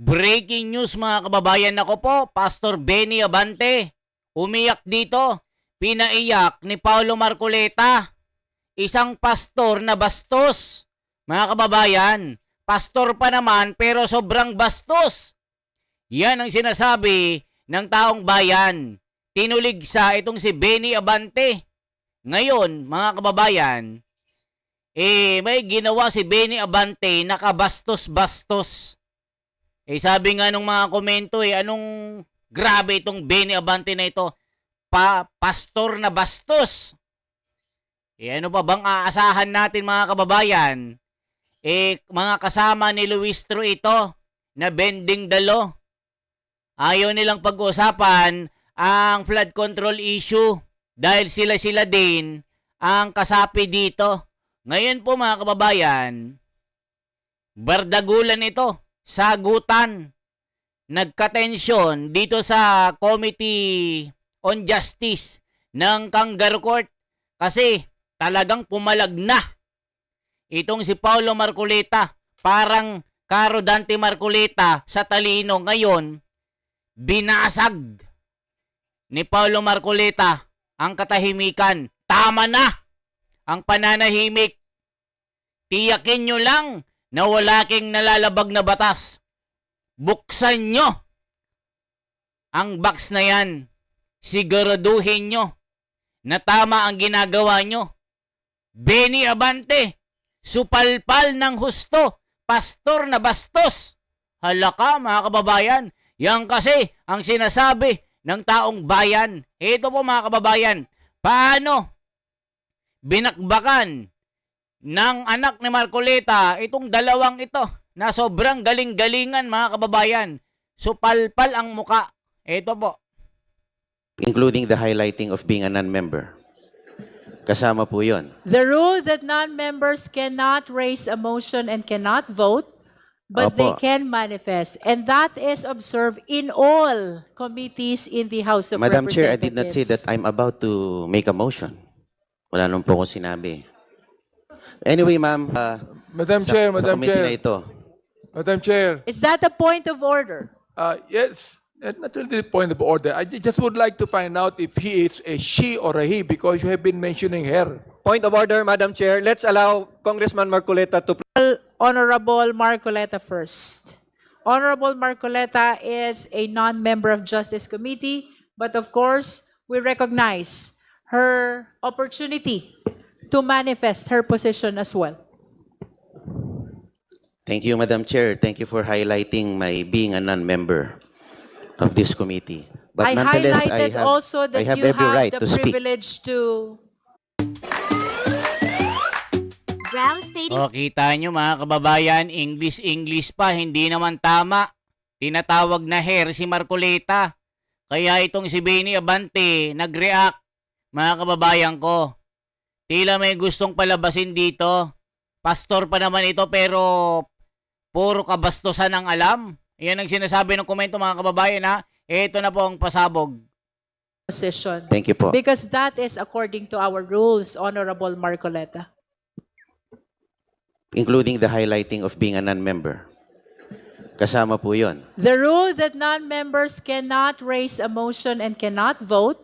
Breaking news mga kababayan, ako po, Pastor Benny Abante. Umiyak dito. Pinaiyak ni Paulo Marcoleta. Isang pastor na bastos. Mga kababayan, pastor pa naman pero sobrang bastos. Yan ang sinasabi ng taong bayan. Tinuligsa itong si Benny Abante. Ngayon, mga kababayan, may ginawa si Benny Abante na kabastos-bastos. Sabi nga nung mga komento, anong grabe itong Benny Abante na ito? Pastor na bastos. Ano pa bang aasahan natin mga kababayan? Mga kasama ni Luis Tru ito na bending dalo. Ayaw nilang pag-usapan ang flood control issue dahil sila din ang kasapi dito. Ngayon po mga kababayan, bardagulan ito. Sagutan, nagka-tensyon dito sa Committee on Justice ng Kangaroo Court kasi talagang pumalag na itong si Paulo Marcoleta. Parang Caro Dante Marcoleta sa talino. Ngayon, binasag ni Paulo Marcoleta ang katahimikan. Tama na ang pananahimik. Tiyakin nyo lang na wala kang nalalabag na batas. Buksan nyo ang box na yan. Siguraduhin nyo na tama ang ginagawa nyo. Benny Abante, supalpal ng husto, pastor na bastos. Halaka mga kababayan, yan kasi ang sinasabi ng taong bayan. Ito po mga kababayan, paano binakbakan ng anak ni Marcoleta itong dalawang ito na sobrang galing-galingan mga kababayan. Supalpal ang muka. Ito po. Including the highlighting of being a non-member. Kasama po yun. The rule that non-members cannot raise a motion and cannot vote, but they Opo. can manifest. And that is observed in all committees in the House of Madam Chair, I Representatives. did not say that I'm about to make a motion. Wala nung po akong sinabi. Anyway, ma'am, Madam sa Chair, Madam committee na Chair, ito, Madam Chair. Is that a point of order? Yes, not really the point of order. I just would like to find out if he is a she or a he because you have been mentioning her. Point of order, Madam Chair. Let's allow Congressman Marcoleta to... Honorable Marcoleta first. Honorable Marcoleta is a non-member of Justice Committee, but of course, we recognize her opportunity to manifest her position as well. thank you, Madam Chair. Thank you for highlighting my being a non-member of this committee. But I nonetheless, highlighted also that I have you every have right the to speak. privilege to... Kita nyo mga kababayan, English pa, hindi naman tama. Tinatawag na hair si Marcoleta. Kaya itong si Benny Abante nag-react, mga kababayan ko. Tila may gustong palabasin dito. Pastor pa naman ito pero puro kabastusan ang alam. Yan ang sinasabi ng komento mga kababayan ha. Ito na po ang pasabog. position. Thank you po. Because that is according to our rules, Honorable Marcoleta. Including the highlighting of being a non-member. Kasama po yun. The rule that non-members cannot raise a motion and cannot vote,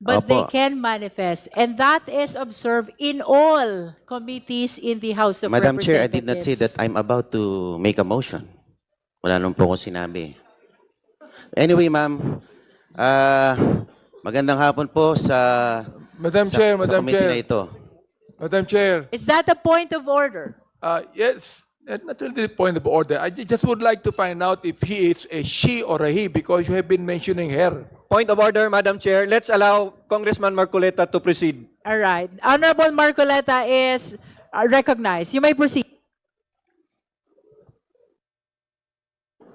but they Opo. can manifest. And that is observed in all committees in the House of Madam Chair, I Representatives. did not say that I'm about to make a motion. Wala nung po akong sinabi. Anyway, ma'am, magandang hapon po sa Madam sa, Chair, sa Madam committee na Chair, ito. Madam Chair. Is that a point of order? Yes, not really the point of order. I just would like to find out if he is a she or a he because you have been mentioning her. Point of order, Madam Chair. Let's allow Congressman Marcoleta to proceed. All right. Honorable Marcoleta is recognized. You may proceed.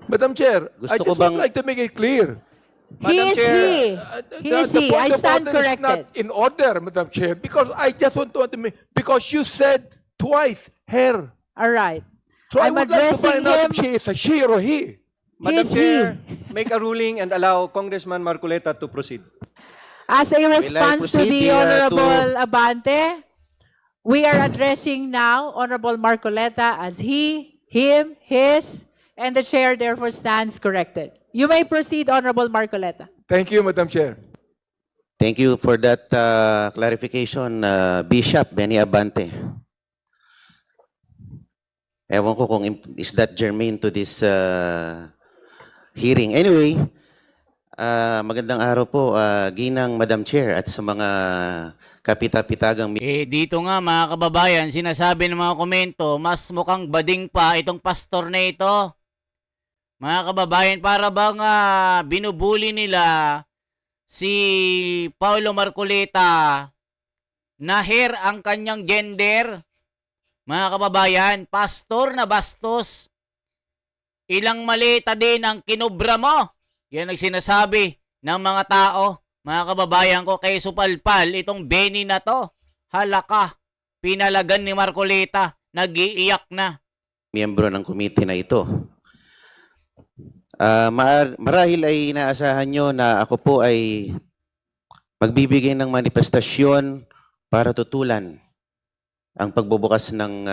Madam Chair, Gusto I ko just would bang- like to make it clear. He Madam is Chair, he. He is he. I point of stand order is not corrected. in order, Madam Chair, because I just want to make, because you said twice her. All right. So I I'm would like to addressing find out him. if she is a she or a he. Madam He is Chair, make a ruling and allow Congressman Marcoleta to proceed. As a response to proceed, the to- Honorable Abante, we are addressing now Honorable Marcoleta as he, him, his, and the chair therefore stands corrected. You may proceed, Honorable Marcoleta. Thank you, Madam Chair. Thank you for that clarification, Bishop Benny Abante. Ewan ko kung is that germane to this hearing. Anyway, magandang araw po, Ginang Madam Chair at sa mga kapita-pitagang Dito nga mga kababayan, sinasabi ng mga komento, mas mukhang bading pa itong pastor na ito. Mga kababayan, para bang binubuli nila si Paulo Marcoleta na hair ang kanyang gender. Mga kababayan, pastor na bastos. Ilang malita din ang kinubra mo. Yan ang sinasabi ng mga tao. Mga kababayan ko, kay supalpal itong Benny na to. Halaka, pinalagan ni Marcoleta, nag-iiyak na. miyembro ng committee na ito. Marahil ay inaasahan nyo na ako po ay magbibigay ng manifestasyon para tutulan ang pagbubukas ng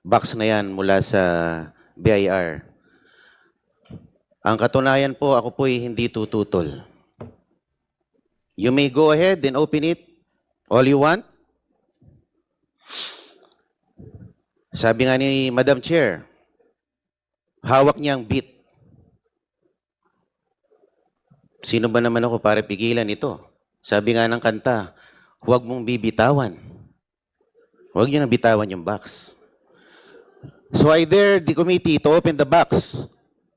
box na yan mula sa BIR. Ang katunayan po, ako po ay hindi tututol. You may go ahead and open it all you want. Sabi nga ni Madam Chair, hawak niya ang beat. Sino ba naman ako para pigilan ito? Sabi nga ng kanta, huwag mong bibitawan. Huwag niyo nang bitawan yung box. So I dare the committee to open the box,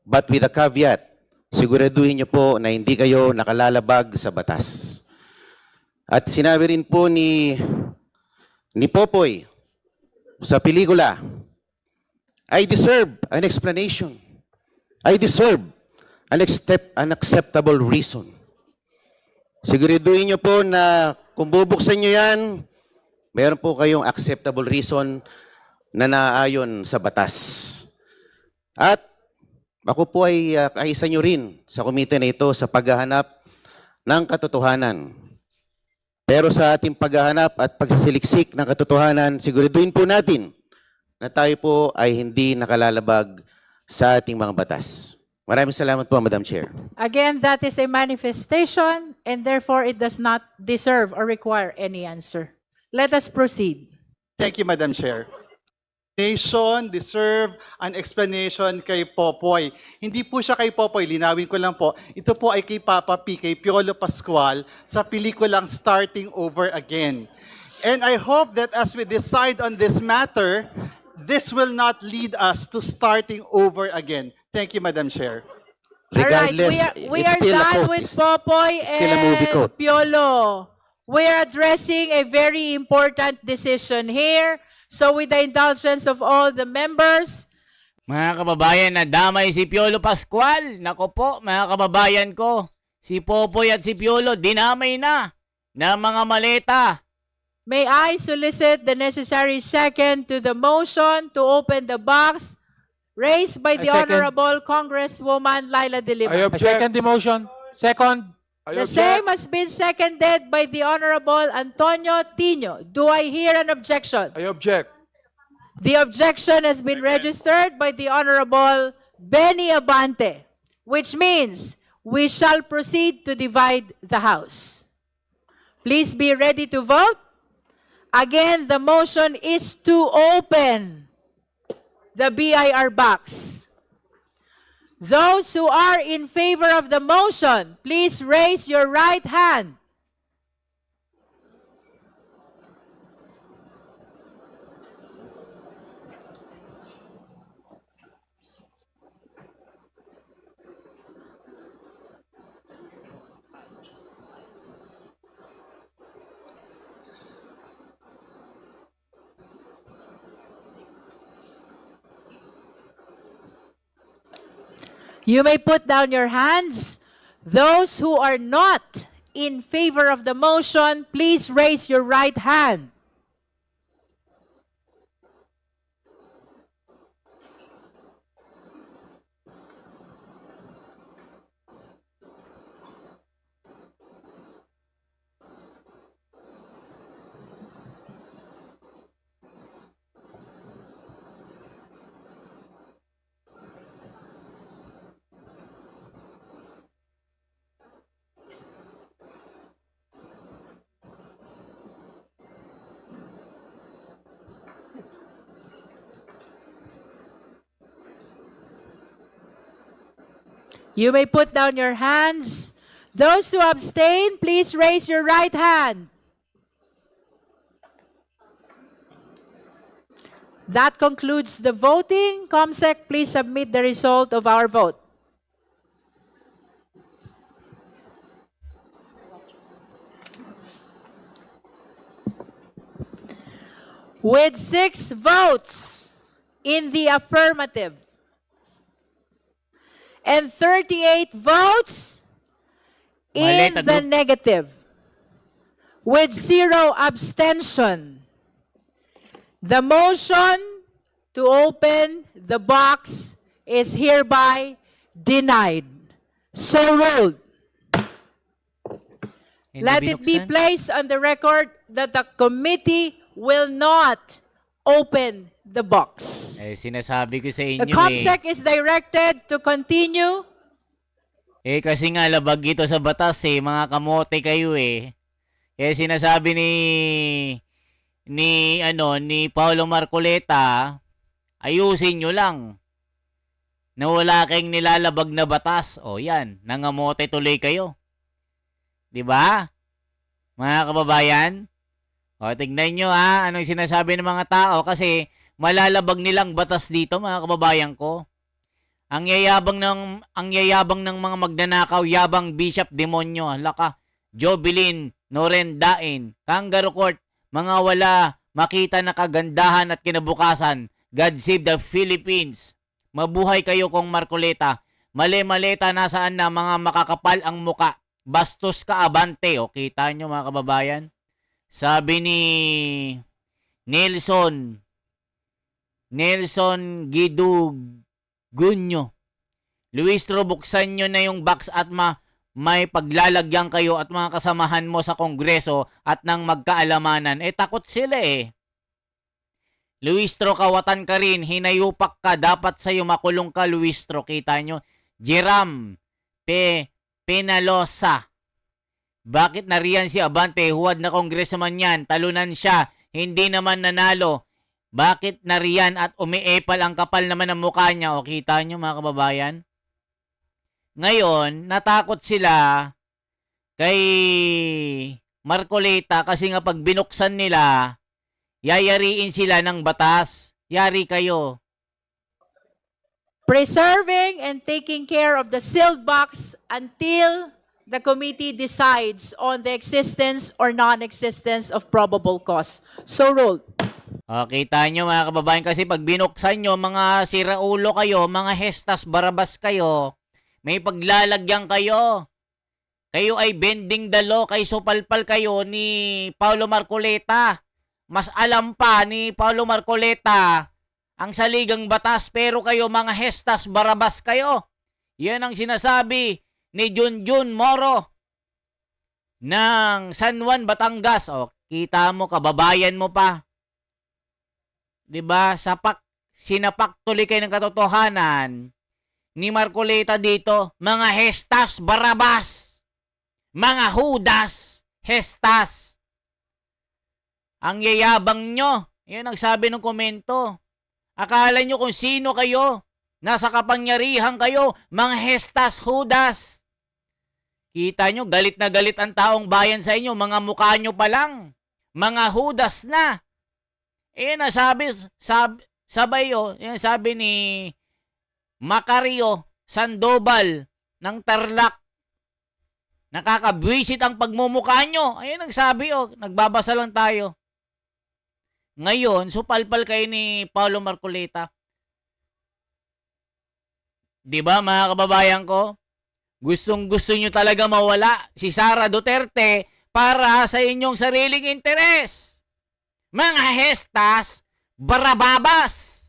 but with a caveat, siguraduhin niyo po na hindi kayo nakalalabag sa batas. At sinabi rin po ni Popoy sa pelikula, I deserve an explanation. I deserve an acceptable reason. Siguraduhin niyo po na kung bubuksan niyo yan, meron po kayong acceptable reason na naayon sa batas. At ako po ay kaisa niyo rin sa komite na ito sa paghahanap ng katotohanan. Pero sa ating paghahanap at pagsasiliksik ng katotohanan, siguraduhin po natin na tayo po ay hindi nakalalabag sa ating mga batas. Maraming salamat po, Madam Chair. Again, that is a manifestation and therefore it does not deserve or require any answer. Let us proceed. Thank you, Madam Chair. Nation deserve an explanation kay Popoy. Hindi po siya kay Popoy, linawin ko lang po. Ito po ay kay Papa P, kay Piolo Pascual sa pelikulang Starting Over Again. And I hope that as we decide on this matter, this will not lead us to starting over again. Thank you, Madam Chair. Regardless, we it's are still a done quote. with It's Popoy still a movie and quote. Piolo. We are addressing a very important decision here. So with the indulgence of all the members, Mga kababayan, nadamay si Piolo Pascual. Nako po, mga kababayan ko, si Popoy at si Piolo, dinamay na ng mga maleta. may I solicit the necessary second to the motion to open the box raised by the second. Honorable Congresswoman Laila De Lima. I I object. second the motion. Second. I The object. same has been seconded by the Honorable Antonio Tino. Do I hear an objection? I object. The objection has been registered by the Honorable Benny Abante, which means we shall proceed to divide the House. Please be ready to vote. Again, the motion is to open the BIR box. Those who are in favor of the motion, please raise your right hand. You may put down your hands. Those who are not in favor of the motion, please raise your right hand. You may put down your hands. Those who abstain, please raise your right hand. That concludes the voting. COMSEC, please submit the result of our vote. With 6 votes in the affirmative and 38 votes in Maleta, the Drew. negative, with 0 abstention, the motion to open the box is hereby denied. So ruled. Hindi Let it be binuksan. placed on the record that the committee will not open the box. Sinasabi ko sa The inyo COMSEC is directed to continue. kasi nga labag ito sa batas mga kamote kayo sinasabi ni Paulo Marcoleta, ayusin nyo lang na wala kayong nilalabag na batas. O yan, nangamote tuloy kayo. 'Di ba? Mga kababayan? O tignan nyo anong sinasabi ng mga tao kasi malalabag nilang batas dito, mga kababayan ko. Ang yayabang ng mga magnanakaw, yabang bishop demonyo, laka, Jobilin, Norendain, Kangaroo Court, mga wala makita na kagandahan at kinabukasan. God save the Philippines. Mabuhay kayo kong Marcoleta. Mali-maleta nasaan na mga makakapal ang muka. Bastos ka abante. O kita nyo mga kababayan. Sabi ni Nelson Gidugunyo, Luistro, buksan nyo na yung box at may paglalagyan kayo at mga kasamahan mo sa Kongreso at nang magkaalamanan. Takot sila Luistro, kawatan ka rin, hinayupak ka, dapat sa'yo makulong ka, Luistro. Kita nyo? Jeram Penalosa. Bakit nariyan si Abante? Huwad na kongresman yan. Talunan siya. Hindi naman nanalo. Bakit nariyan at umiepal ang kapal naman ng mukha niya? O kita nyo mga kababayan? Ngayon, natakot sila kay Marcoleta kasi nga pag binuksan nila, yayariin sila ng batas. Yari kayo. Preserving and taking care of the sealed box until the committee decides on the existence or non-existence of probable cause. So ruled. Kita nyo mga kababayan kasi pag binuksan nyo, mga siraulo kayo, mga hestas barabas kayo, may paglalagyan kayo. Kayo ay bending the law, kay supalpal kayo ni Paulo Marcoleta. Mas alam pa ni Paulo Marcoleta ang saligang batas, pero kayo mga hestas barabas kayo. Yan ang sinasabi ni Junjun Moro ng San Juan, Batangas. O, kita mo, kababayan mo pa. 'Di ba? Sinapak tuloy kayo ng katotohanan ni Marcoleta dito. Mga hestas barabas. Mga hudas hestas. Ang yayabang nyo. Yan ang sabi ng komento. Akala nyo kung sino kayo. Nasa kapangyarihan kayo. Mga hestas hudas. Kita nyo, galit na galit ang taong bayan sa inyo. Mga mukha nyo pa lang. Mga hudas na. Sabi ni Macario Sandoval ng Tarlac, nakakabwisit ang pagmumukha nyo. Ayun ang sabi, nagbabasa lang tayo. Ngayon, supalpal kayo ni Paulo Marcoleta. 'Di ba mga kababayan ko? Gustong-gusto nyo talaga mawala si Sara Duterte para sa inyong sariling interes. Mga hestas, barababas.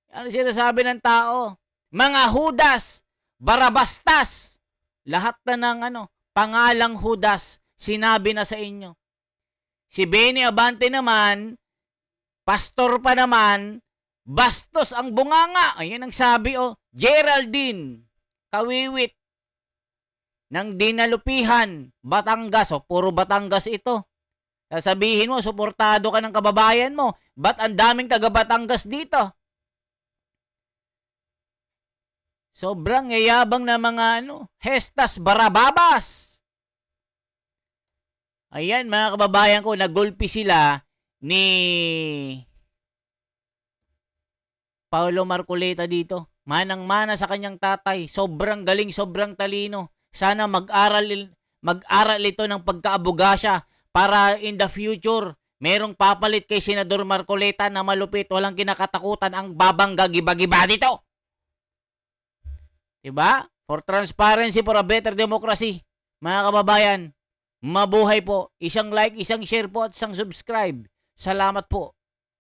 Ano sinasabi ng tao? Mga hudas, barabastas. Lahat na ng pangalang hudas, sinabi na sa inyo. Si Benny Abante naman, pastor pa naman, bastos ang bunganga. Ayun ang sabi Geraldine Kawiwit ng Dinalupihan, Batangas. Puro Batangas ito. Sasabihin mo, suportado ka ng kababayan mo. Ba't ang daming taga Batangas dito? Sobrang yayabang na mga Hestas Barababas. Ayan, mga kababayan ko, nagulpi sila ni Paulo Marcoleta dito. Manang-mana sa kanyang tatay. Sobrang galing, sobrang talino. Sana mag-aral ito ng pagkaabogasya para in the future, merong papalit kay Senador Marcoleta na malupit, walang kinakatakutan ang babangga giba-giba dito. Diba? For transparency, for a better democracy. Mga kababayan, mabuhay po. Isang like, isang share po at isang subscribe. Salamat po.